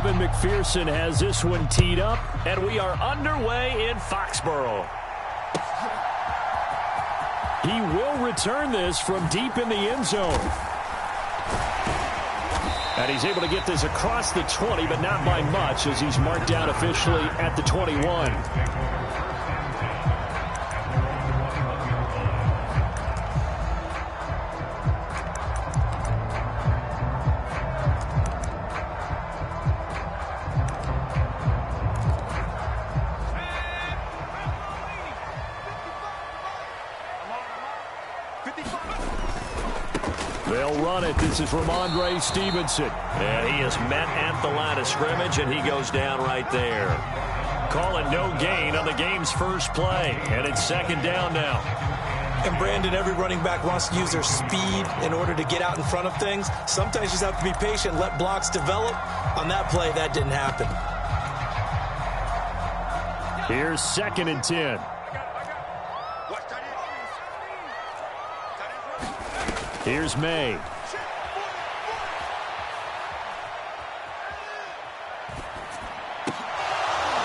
Evan McPherson has this one teed up, and we are underway in Foxborough. He will return this from deep in the end zone. And he's able to get this across the 20, but not by much, as he's marked down officially at the 21. They'll run it. This is Ramondre Stevenson. And he is met at the line of scrimmage, and he goes down right there. Calling no gain on the game's first play, and it's second down now. And Brandon, every running back wants to use their speed in order to get out in front of things. Sometimes you just have to be patient, let blocks develop. On that play, that didn't happen. Here's 2nd and 10. Here's May.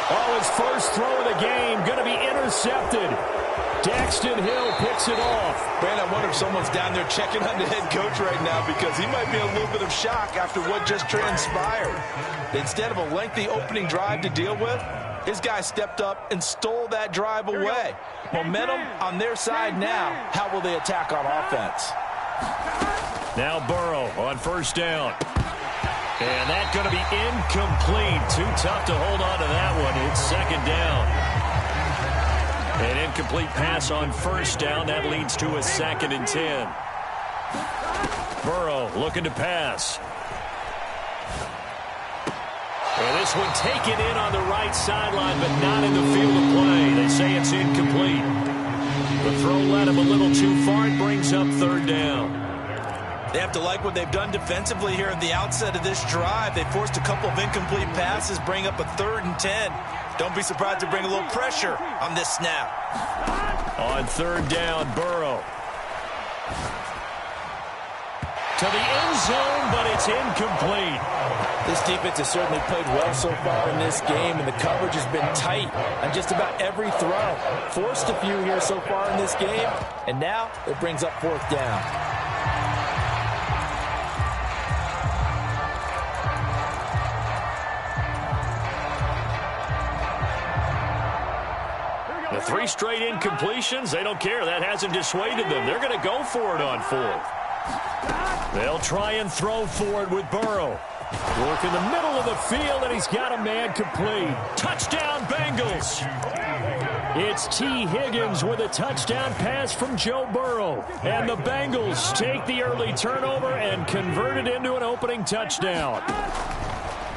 Oh, his first throw of the game going to be intercepted. Daxton Hill picks it off. Brandon, I wonder if someone's down there checking on the head coach right now, because he might be in a little bit of shock after what just transpired. Instead of a lengthy opening drive to deal with, his guy stepped up and stole that drive away. Momentum on their side now. How will they attack on offense? Now Burrow on first down. And that's going to be incomplete. Too tough to hold on to that one. It's second down. An incomplete pass on first down. That leads to a 2nd and 10. Burrow looking to pass. And this one taken in on the right sideline, but not in the field of play. They say it's incomplete. The throw led him a little too far. It brings up 3rd down. They have to like what they've done defensively here at the outset of this drive. They forced a couple of incomplete passes, bring up a 3rd and 10. Don't be surprised to bring a little pressure on this snap. On 3rd down, Burrow. To the end zone, but it's incomplete. This defense has certainly played well so far in this game, and the coverage has been tight on just about every throw. Forced a few here so far in this game, and now it brings up 4th down. The 3 straight incompletions, they don't care. That hasn't dissuaded them. They're going to go for it on 4th. They'll try and throw for it with Burrow. Work in the middle of the field, and he's got a man complete. Touchdown, Bengals. It's T. Higgins with a touchdown pass from Joe Burrow. And the Bengals take the early turnover and convert it into an opening touchdown.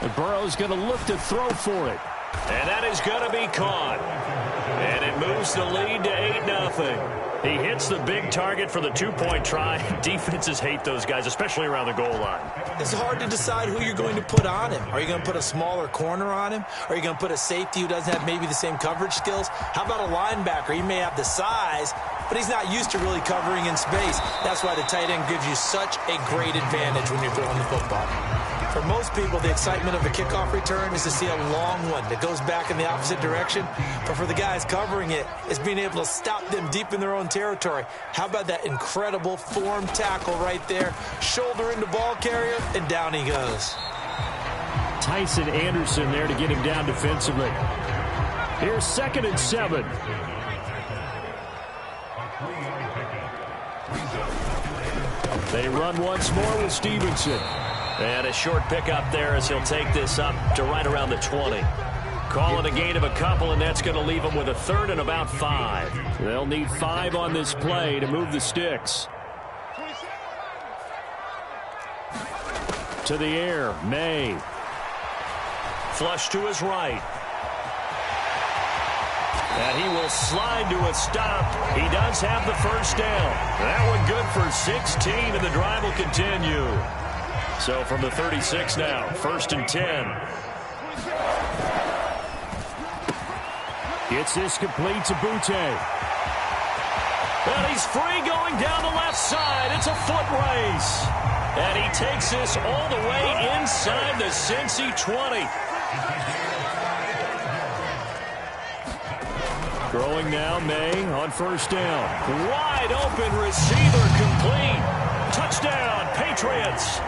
And Burrow's going to look to throw for it. And that is going to be caught. And it moves the lead to 8-0. He hits the big target for the 2-point try. Defenses hate those guys, especially around the goal line. It's hard to decide who you're going to put on him. Are you going to put a smaller corner on him? Are you going to put a safety who doesn't have maybe the same coverage skills? How about a linebacker? He may have the size, but he's not used to really covering in space. That's why the tight end gives you such a great advantage when you're throwing the football. For most people, the excitement of a kickoff return is to see a long one that goes back in the opposite direction. But for the guys covering it, it's being able to stop them deep in their own territory. How about that incredible form tackle right there? Shoulder into ball carrier, and down he goes. Tyson Anderson there to get him down defensively. Here's 2nd and 7. They run once more with Stevenson. And a short pickup there as he'll take this up to right around the 20. Call it a gain of a couple, and that's going to leave them with a 3rd and about 5. They'll need 5 on this play to move the sticks. To the air, May. Flush to his right. And he will slide to a stop. He does have the first down. That one good for 16, and the drive will continue. So from the 36 now, 1st and 10. Gets this complete to Butte. And he's free going down the left side. It's a foot race. And he takes this all the way inside the Cincy 20. Throwing now, May on first down. Wide open receiver complete. Touchdown, Patriots.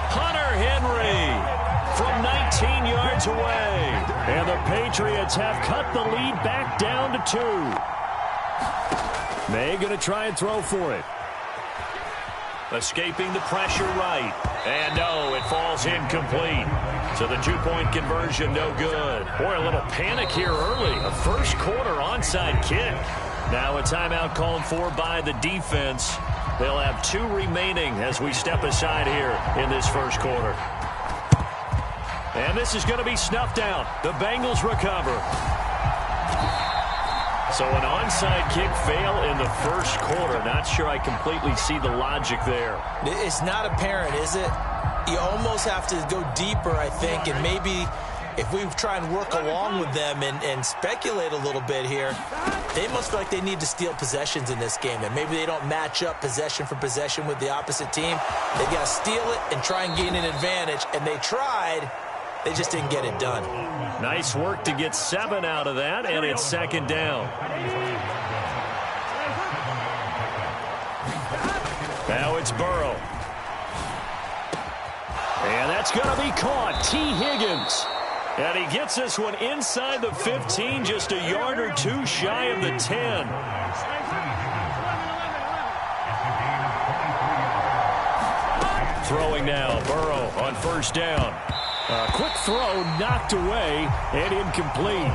Hunter Henry from 19 yards away. And the Patriots have cut the lead back down to 2. May going to try and throw for it. Escaping the pressure right. And no, it falls incomplete. So the two-point conversion no good. Boy, a little panic here early. A first quarter onside kick. Now a timeout called for by the defense. They'll have 2 remaining as we step aside here in this first quarter. And this is going to be snuffed out. The Bengals recover. So an onside kick fail in the first quarter. Not sure I completely see the logic there. It's not apparent, is it? You almost have to go deeper, I think, and maybe if we try and work along with them and speculate a little bit here, they must feel like they need to steal possessions in this game, and maybe they don't match up possession for possession with the opposite team. They've got to steal it and try and gain an advantage, and they tried. They just didn't get it done. Nice work to get 7 out of that, and it's second down. Now it's Burrow. And that's going to be caught. T. Higgins. And he gets this one inside the 15, just a yard or 2 shy of the 10. Throwing now, Burrow on first down. A quick throw knocked away and incomplete.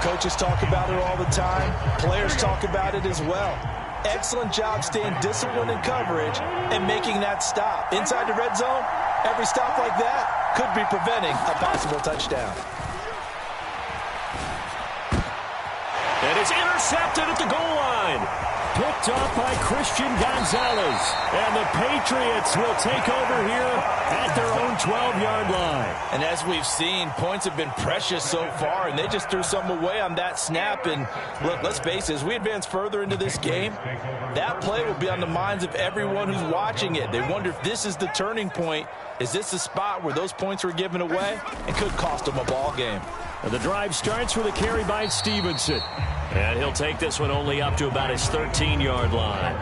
Coaches talk about it all the time. Players talk about it as well. Excellent job staying disciplined in coverage and making that stop. Inside the red zone, every stop like that could be preventing a possible touchdown. And it's intercepted at the goal line. Picked off by Christian Gonzalez. And the Patriots will take over here at their own 12-yard line. And as we've seen, points have been precious so far, and they just threw some away on that snap. And look, let's face it, as we advance further into this game, that play will be on the minds of everyone who's watching it. They wonder if this is the turning point. Is this the spot where those points were given away? It could cost them a ball game. And the drive starts with a carry by Stevenson. And he'll take this one only up to about his 13-yard line.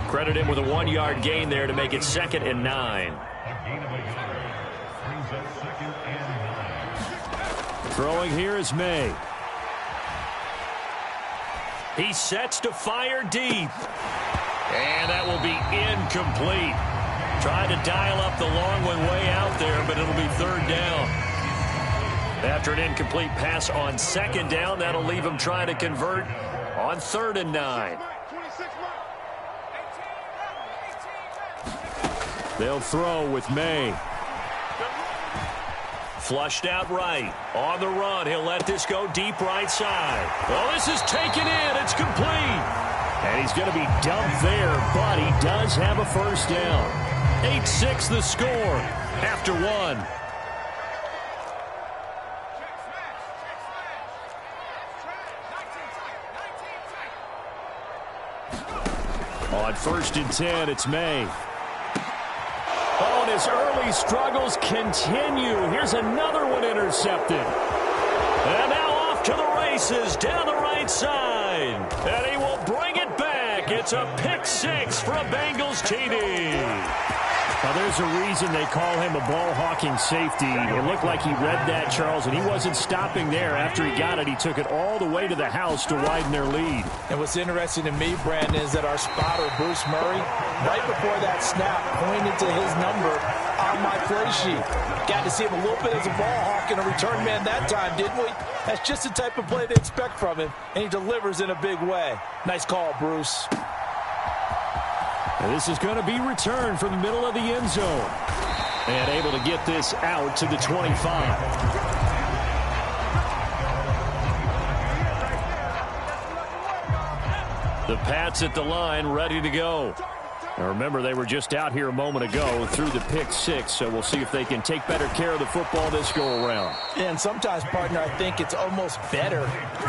Credit him with a 1-yard gain there to make it 2nd and 9. Throwing here is May. He sets to fire deep. And that will be incomplete. Trying to dial up the long one way out there, but it'll be 3rd down. After an incomplete pass on 2nd down, that'll leave him trying to convert on 3rd and 9. They'll throw with May. Flushed out right. On the run, he'll let this go deep right side. Oh, this is taken in. It's complete. And he's going to be dumped there, but he does have a first down. 8-6 the score after 1. On 1st and 10, it's May. Oh, and his early struggles continue. Here's another one intercepted. And now off to the races down the right side. And he will bring it back. It's a pick 6 for a Bengals TD. Now, there's a reason they call him a ball-hawking safety. It looked like he read that, Charles, and he wasn't stopping there. After he got it, he took it all the way to the house to widen their lead. And what's interesting to me, Brandon, is that our spotter, Bruce Murray, right before that snap, pointed to his number on my play sheet. Got to see him a little bit as a ball hawk and a return man that time, didn't we? That's just the type of play they expect from him, and he delivers in a big way. Nice call, Bruce. And this is going to be returned from the middle of the end zone. And able to get this out to the 25. The Pats at the line, ready to go. Now remember, they were just out here a moment ago through the pick six, so we'll see if they can take better care of the football this go-around. And sometimes, partner, I think it's almost better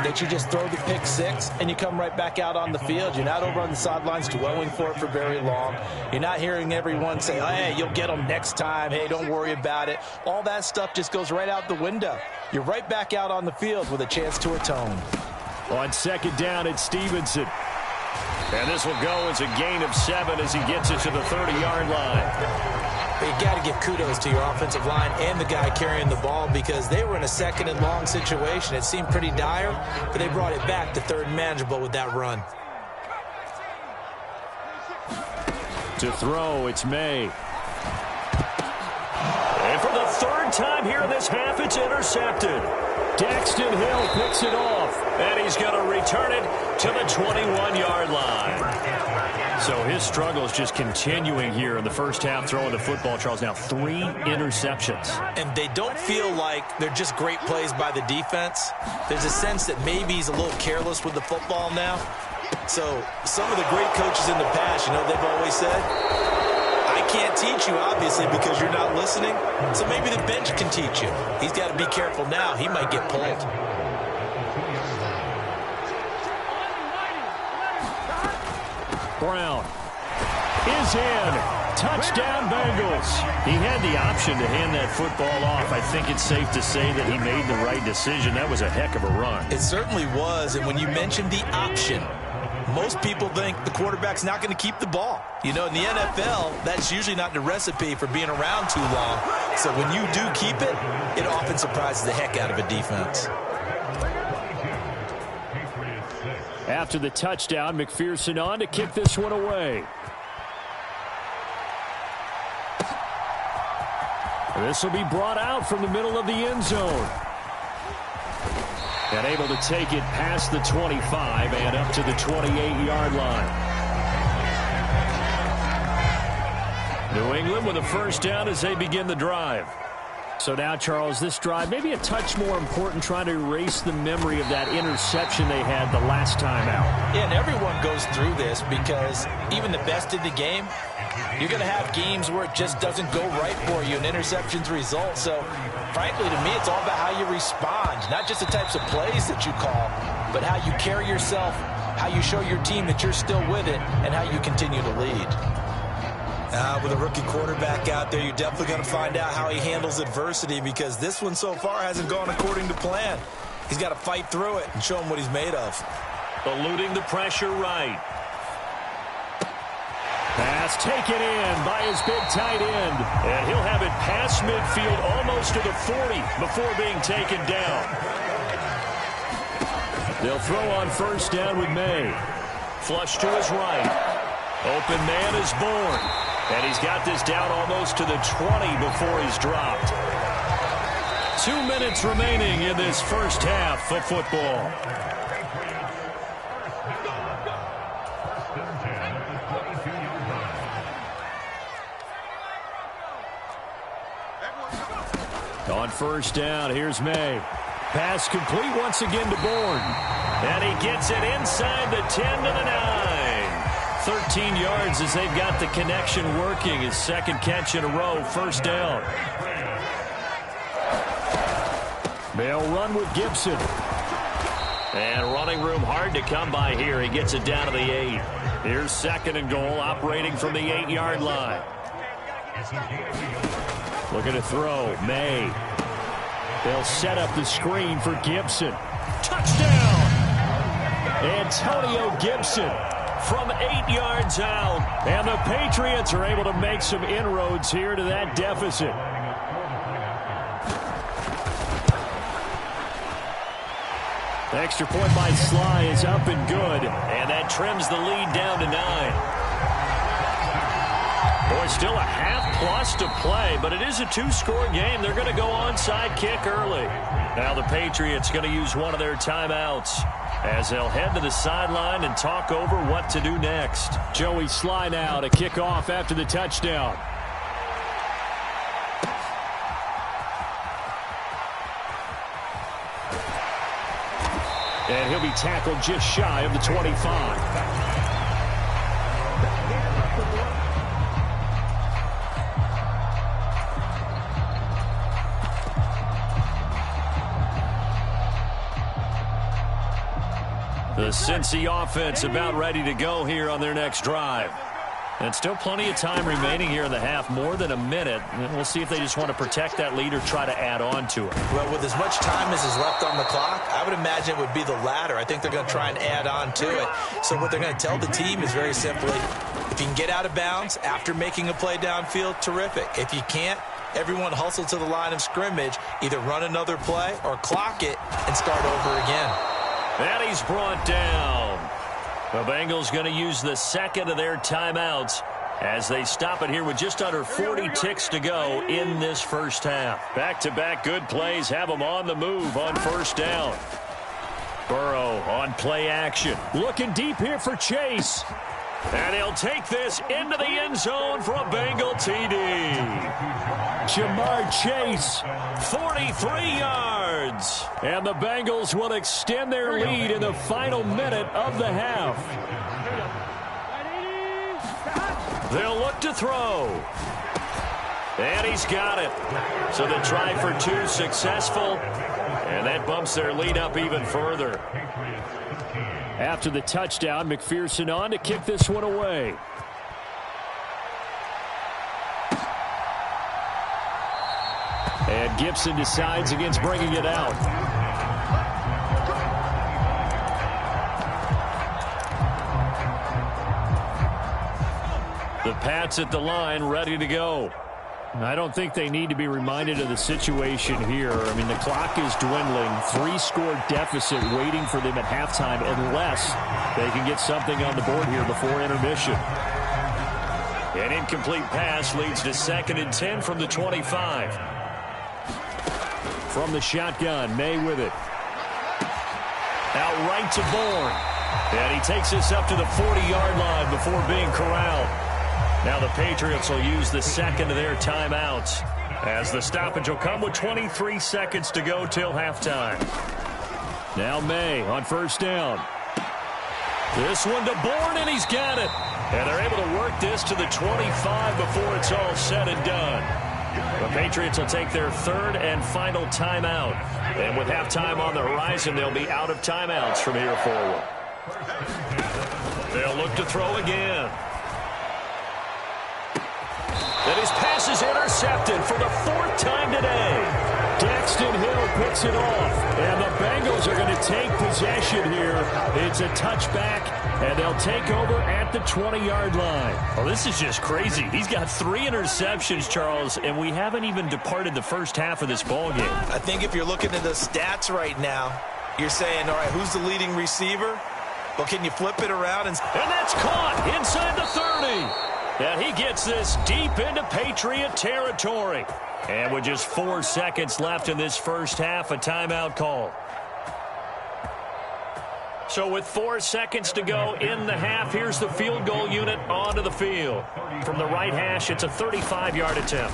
that you just throw the pick six and you come right back out on the field. You're not over on the sidelines dwelling for it for very long. You're not hearing everyone say, oh, hey, you'll get them next time. Hey, don't worry about it. All that stuff just goes right out the window. You're right back out on the field with a chance to atone. On second down, it's Stevenson. And this will go as a gain of 7 as he gets it to the 30-yard line. You got to give kudos to your offensive line and the guy carrying the ball because they were in a second and long situation. It seemed pretty dire, but they brought it back to third and manageable with that run. To throw, it's May. And for the third time here in this half, it's intercepted. Daxton Hill picks it off, and he's going to return it to the 21-yard line. So his struggle is just continuing here in the first half, throwing the football. Charles, now 3 interceptions. And they don't feel like they're just great plays by the defense. There's a sense that maybe he's a little careless with the football now. So some of the great coaches in the past, you know, they've always said, I can't teach you, obviously, because you're not listening. So maybe the bench can teach you. He's got to be careful now. He might get pulled. Brown is in. Touchdown, Bengals. He had the option to hand that football off. I think it's safe to say that he made the right decision. That was a heck of a run. It certainly was. And when you mentioned the option, most people think the quarterback's not going to keep the ball. You know, in the NFL, that's usually not the recipe for being around too long. So when you do keep it, it often surprises the heck out of a defense. After the touchdown, McPherson on to kick this one away. This will be brought out from the middle of the end zone. And able to take it past the 25 and up to the 28-yard line. New England with a first down as they begin the drive. So now, Charles, this drive maybe a touch more important, trying to erase the memory of that interception they had the last time out. Yeah, and everyone goes through this because even the best in the game, you're going to have games where it just doesn't go right for you and interceptions result. So, frankly, to me, it's all about how you respond, not just the types of plays that you call, but how you carry yourself, how you show your team that you're still with it, and how you continue to lead. With a rookie quarterback out there, you're definitely going to find out how he handles adversity because this one so far hasn't gone according to plan. He's got to fight through it and show him what he's made of. Eluding the pressure right. Pass taken in by his big tight end. And he'll have it past midfield almost to the 40 before being taken down. They'll throw on first down with May. Flush to his right. Open man is born. And he's got this down almost to the 20 before he's dropped. 2 minutes remaining in this first half of football. On first down, here's May. Pass complete once again to Bourne. And he gets it inside the 10 to the 9. 13 yards as they've got the connection working. His second catch in a row, first down. They'll run with Gibson. And running room hard to come by here. He gets it down to the 8. Here's second and goal, operating from the 8-yard line. Looking to throw, May. They'll set up the screen for Gibson. Touchdown! Antonio Gibson from 8 yards out. And the Patriots are able to make some inroads here to that deficit. Extra point by Sly is up and good. And that trims the lead down to 9. Boy, still a half-plus to play, but it is a 2-score game. They're going to go onside kick early. Now the Patriots going to use one of their timeouts as they'll head to the sideline and talk over what to do next. Joey Sly now to kick off after the touchdown. And he'll be tackled just shy of the 25. The Cincy offense about ready to go here on their next drive. And still plenty of time remaining here in the half, more than a minute. And we'll see if they just want to protect that lead or try to add on to it. Well, with as much time as is left on the clock, I would imagine it would be the latter. I think they're going to try and add on to it. So what they're going to tell the team is very simply, if you can get out of bounds after making a play downfield, terrific. If you can't, everyone hustle to the line of scrimmage, either run another play or clock it and start over again. And he's brought down. The Bengals going to use the second of their timeouts as they stop it here with just under 40 ticks to go in this first half. Back-to-back good plays have them on the move on first down. Burrow on play action. Looking deep here for Chase. And he'll take this into the end zone for a Bengal TD. Jamar Chase, 43 yards. And the Bengals will extend their lead in the final minute of the half. They'll look to throw. And he's got it. So the try for two successful. And that bumps their lead up even further. After the touchdown, McPherson on to kick this one away. And Gibson decides against bringing it out. The Pats at the line, ready to go. I don't think they need to be reminded of the situation here. I mean, the clock is dwindling. 3-score deficit waiting for them at halftime unless they can get something on the board here before intermission. An incomplete pass leads to 2nd and 10 from the 25. From the shotgun, May with it. Out right to Bourne. And he takes this up to the 40-yard line before being corralled. Now the Patriots will use the second of their timeouts as the stoppage will come with 23 seconds to go till halftime. Now May on first down. This one to Bourne, and he's got it. And they're able to work this to the 25 before it's all said and done. The Patriots will take their third and final timeout. And with halftime on the horizon, they'll be out of timeouts from here forward. They'll look to throw again. And his pass is intercepted for the 4th time today. Daxton Hill picks it off. And the Bengals are going to take possession here. It's a touchback, and they'll take over at the 20-yard line. Oh, this is just crazy. He's got 3 interceptions, Charles, and we haven't even departed the first half of this ballgame. I think if you're looking at the stats right now, you're saying, all right, who's the leading receiver? Well, can you flip it around? And that's caught inside the 30. And he gets this deep into Patriot territory. And with just 4 seconds left in this first half, a timeout call. So with 4 seconds to go in the half, here's the field goal unit onto the field. From the right hash, it's a 35-yard attempt.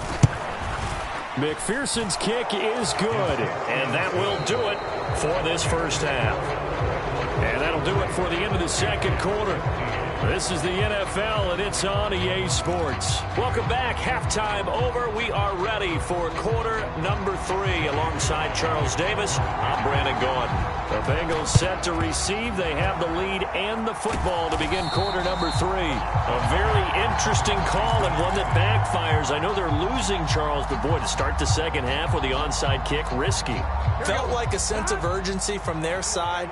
McPherson's kick is good. And that will do it for this first half. And that'll do it for the end of the second quarter. This is the NFL, and it's on EA Sports. Welcome back. Halftime over. We are ready for quarter number 3. Alongside Charles Davis, I'm Brandon Gordon. The Bengals set to receive. They have the lead and the football to begin quarter number 3. A very interesting call and one that backfires. I know they're losing, Charles, but boy, to start the second half with the onside kick, risky. Felt like a sense of urgency from their side,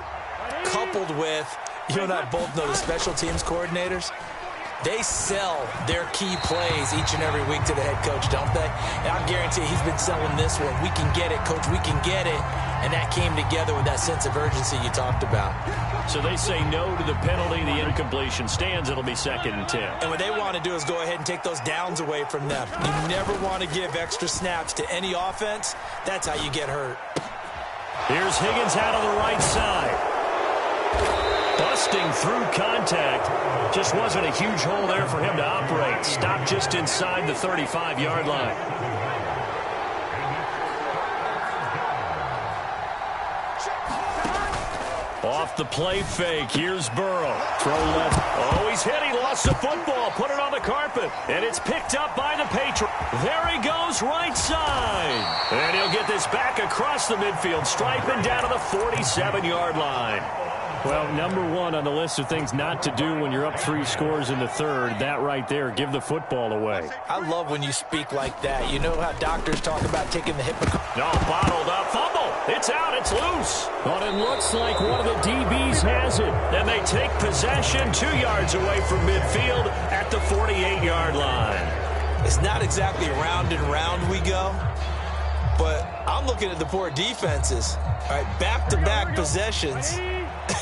coupled with, you and I both know the special teams coordinators, they sell their key plays each and every week to the head coach, don't they? And I guarantee he's been selling this one. We can get it, coach, we can get it. And that came together with that sense of urgency you talked about. So they say no to the penalty. The incompletion stands. It'll be 2nd and 10. And what they want to do is go ahead and take those downs away from them. You never want to give extra snaps to any offense. That's how you get hurt. Here's Higgins out on the right side. Busting through contact. Just wasn't a huge hole there for him to operate. Stopped just inside the 35-yard line. Off the play fake. Here's Burrow. Throw left. Oh, he's hit. He lost the football. Put it on the carpet. And it's picked up by the Patriots. There he goes, right side. And he'll get this back across the midfield, striping down to the 47-yard line. Well, number one on the list of things not to do when you're up 3 scores in the third, that right there, give the football away. I love when you speak like that. You know how doctors talk about taking the hypocrite. No, bottled up. Fumble. It's out. It's loose. But it looks like one of the DBs has it. And they take possession 2 yards away from midfield at the 48-yard line. It's not exactly round and round we go, but I'm looking at the poor defenses. All right, back-to-back possessions.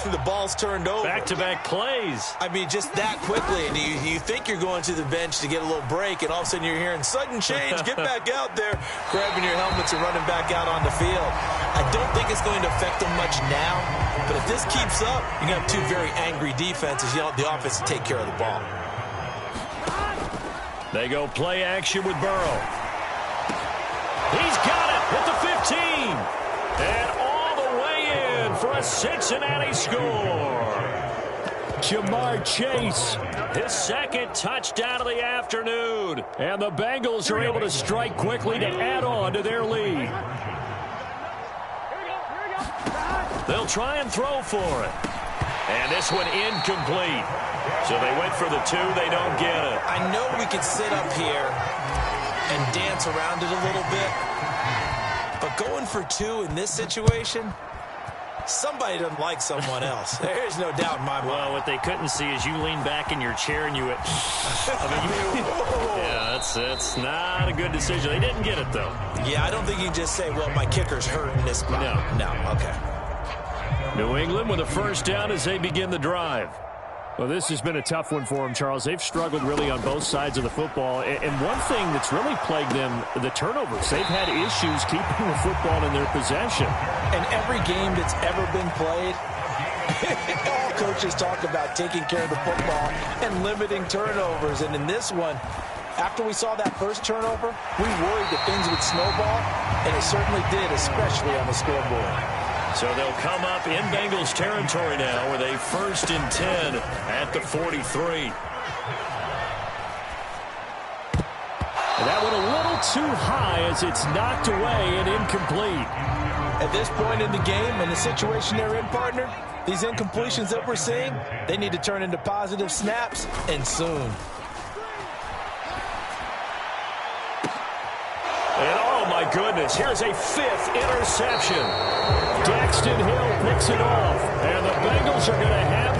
The ball's turned over. Back-to-back plays. I mean, just that quickly. And you think you're going to the bench to get a little break, and all of a sudden you're hearing sudden change. Get back out there, grabbing your helmets and running back out on the field. I don't think it's going to affect them much now, but if this keeps up, you're going to have 2 very angry defenses. You want the offense to take care of the ball. They go play action with Burrow. He's got it at the 15. And all the way in for a Cincinnati score. Jamar Chase. His second touchdown of the afternoon. And the Bengals are able to strike quickly to add on to their lead. They'll try and throw for it. And this one incomplete. So they went for the 2. They don't get it. I know we could sit up here and dance around it a little bit, but going for 2 in this situation, somebody doesn't like someone else. There's no doubt in my mind. Well, what they couldn't see is you lean back in your chair and you went, yeah, that's not a good decision. They didn't get it, though. Yeah, I don't think you can just say, well, my kicker's hurt in this spot. No, okay. New England with a first down as they begin the drive. Well, this has been a tough one for them, Charles. They've struggled really on both sides of the football. And one thing that's really plagued them, the turnovers. They've had issues keeping the football in their possession. And every game that's ever been played, all coaches talk about taking care of the football and limiting turnovers. And in this one, after we saw that first turnover, we worried that things would snowball, and it certainly did, especially on the scoreboard. So they'll come up in Bengals territory now with a 1st and 10 at the 43. And that went a little too high as it's knocked away and incomplete. At this point in the game and the situation they're in, partner, these incompletions that we're seeing, they need to turn into positive snaps, and soon. And oh my goodness, here's a 5th interception. Daxton Hill picks it off, and the Bengals are going to have